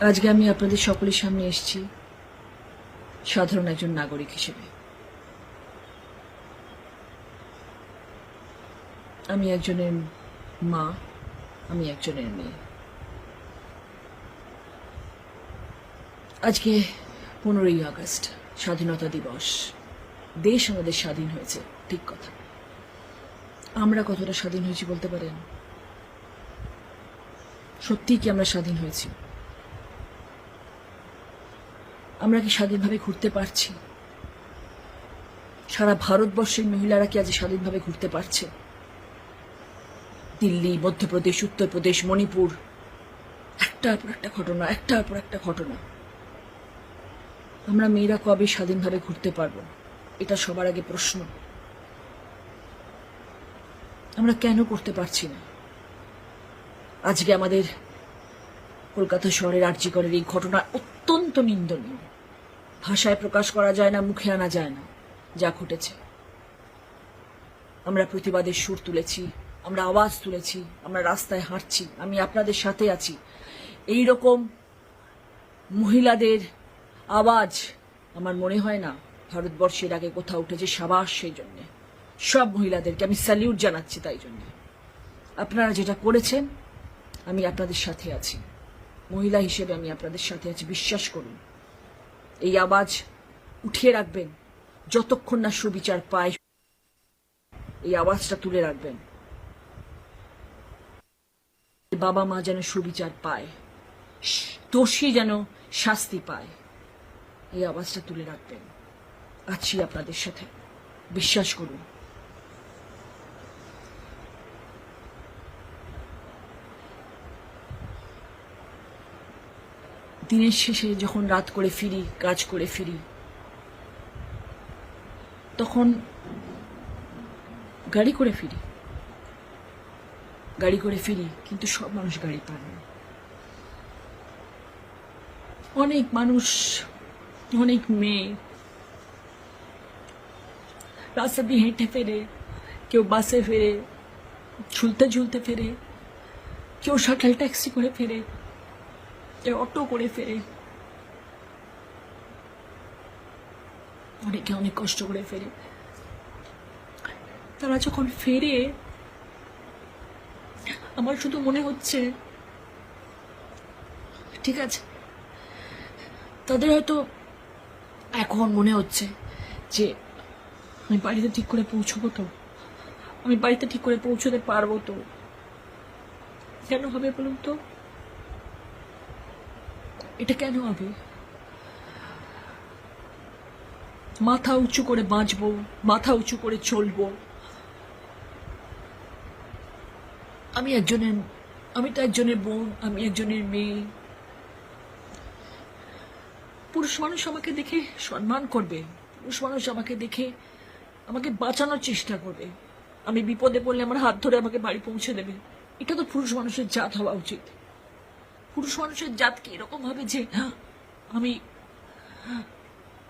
আজকে আমি আপনাদের সকলের সামনে এসেছি সাধারণ একজন নাগরিক হিসেবে। আমি একজনের মা, আমি একজনের মেয়ে। আজকে 15ই আগস্ট, স্বাধীনতা দিবস। দেশ আমাদের স্বাধীন হয়েছে, ঠিক কথা। আমরা কতটা স্বাধীন হয়েছি বলতে পারেন? সত্যি কি আমরা স্বাধীন হয়েছি? আমরা কি স্বাধীনভাবে ঘুরতে পারছি? সারা ভারতবর্ষের মহিলারা কি আজ স্বাধীনভাবে ঘুরতে পারছে? দিল্লি, মধ্যপ্রদেশ, উত্তরপ্রদেশ, মণিপুর, একটার পর একটা ঘটনা, একটার পর একটা ঘটনা। আমরা মেয়েরা কবে স্বাধীনভাবে ঘুরতে পারবো? এটা সবার আগে প্রশ্ন। আমরা কেন করতে পারছি না? আজকে আমাদের কলকাতা শহরের আরজিকরের এই ঘটনা অত্যন্ত নিন্দনীয়। ভাষায় প্রকাশ করা যায় না, মুখে আনা যায় না যা ঘটেছে। আমরা প্রতিবাদের সুর তুলেছি, আমরা আওয়াজ তুলেছি, আমরা রাস্তায় হাঁটছি, আমি আপনাদের সাথে আছি। এই রকম মহিলাদের আওয়াজ আমার মনে হয় না ভারতবর্ষের আগে কোথাও উঠেছে। সাবাস সেই জন্যে সব মহিলাদেরকে আমি স্যালিউট জানাচ্ছি। তাই জন্য আপনারা যেটা করেছেন, আমি আপনাদের সাথে আছি। মহিলা হিসেবে আমি আপনাদের সাথে আছি, বিশ্বাস করুন। এই আওয়াজ উঠিয়ে রাখবেন যতক্ষণ না সুবিচার পায়। এই আওয়াজটা তুলে রাখবেন। বাবা মা যেন সুবিচার পায়, দোষী যেন শাস্তি পায়, এই আওয়াজটা তুলে রাখবেন। আছি আপনাদের সাথে, বিশ্বাস করুন। দিনের শেষে যখন রাত করে ফিরি, কাজ করে ফিরি, তখন গাড়ি করে ফিরি, কিন্তু সব মানুষ গাড়ি পায় না। অনেক মানুষ, অনেক মেয়ে রাস্তা দিয়ে হেঁটে ফেরে, কেউ বাসে ফেরে, ঝুলতে ঝুলতে ফেরে, কেউ শাটল ট্যাক্সি করে ফেরে, কেউ অটো করে ফেরে, অনেকে অনেক কষ্ট করে ফেরে। তারা যখন ফেরে, আমার শুধু মনে হচ্ছে ঠিক আছে, তাদের হয়তো এখন মনে হচ্ছে যে আমি বাড়িতে ঠিক করে পৌঁছবো তো, আমি বাড়িতে ঠিক করে পৌঁছতে পারবো তো। কেন হবে বলুন তো? এটা কেন হবে? মাথা উঁচু করে বাঁচবো, মাথা উঁচু করে চলবো। আমি তো একজনের বোন, আমি একজনের মেয়ে। পুরুষ মানুষ আমাকে দেখে সম্মান করবে, পুরুষ মানুষ আমাকে দেখে আমাকে বাঁচানোর চেষ্টা করবে। আমি বিপদে পড়লে আমার হাত ধরে আমাকে বাড়ি পৌঁছে দেবে। এটা তো পুরুষ মানুষের জাত হওয়া উচিত। পুরুষ মানুষের জাত কি এরকম হবে যে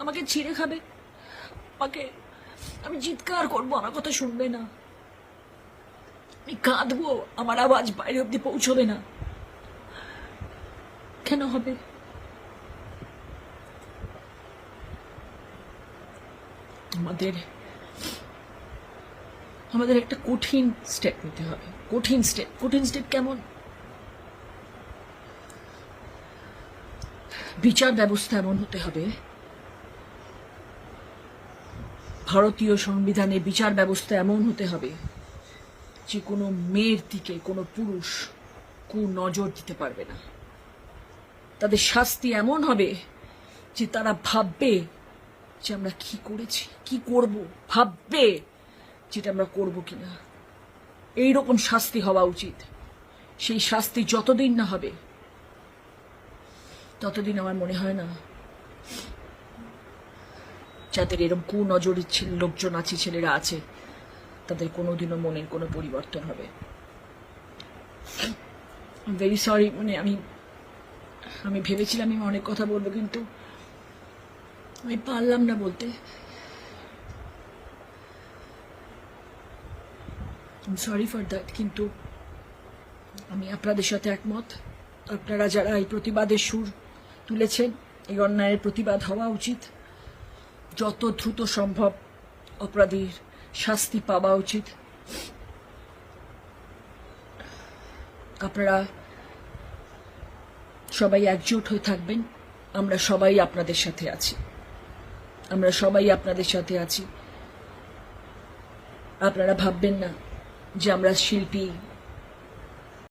আমাকে ছিঁড়ে খাবে, আমি চিৎকার করবো, আমার কথা শুনবে না, আমি কাঁদবো, আমার আওয়াজ বাইরে অব্দি পৌঁছবে না? কেন হবে? আমাদের একটা কঠিন স্টেপ নিতে হবে। কঠিন স্টেপ কেমন? বিচার ব্যবস্থা এমন হতে হবে, ভারতীয় সংবিধানে বিচার ব্যবস্থা এমন হতে হবে যে কোনো মেয়ের দিকে কোনো পুরুষ কুনজর দিতে পারবে না। তাদের শাস্তি এমন হবে যে তারা ভাববে যে আমরা কি করেছি, কি করব, ভাববে যেটা আমরা করব কিনা। এইরকম শাস্তি হওয়া উচিত। সেই শাস্তি যতদিন না হবে, ততদিন আমার মনে হয় না যাদের এরকম কুনজরের লোকজন আছে, ছেলেরা আছে, তাদের কোনোদিনও মনের কোনো পরিবর্তন হবে। ভেরি সরি, মানে আমি ভেবেছিলাম আমি অনেক কথা বলবো, কিন্তু আমি পারলাম না বলতে। Sorry for that. কিন্তু আমি আপনাদের সাথে একমত। আপনারা যারা এই প্রতিবাদের সুর তুলেছেন, এই অন্যায়ের প্রতিবাদ হওয়া উচিত। যত দ্রুত সম্ভব অপরাধীর শাস্তি পাওয়া উচিত। আপনারা সবাই একজোট হয়ে থাকবেন। আমরা সবাই আপনাদের সাথে আছি, আমরা সবাই আপনাদের সাথে আছি। আপনারা ভাববেন না যে আমরা শিল্পী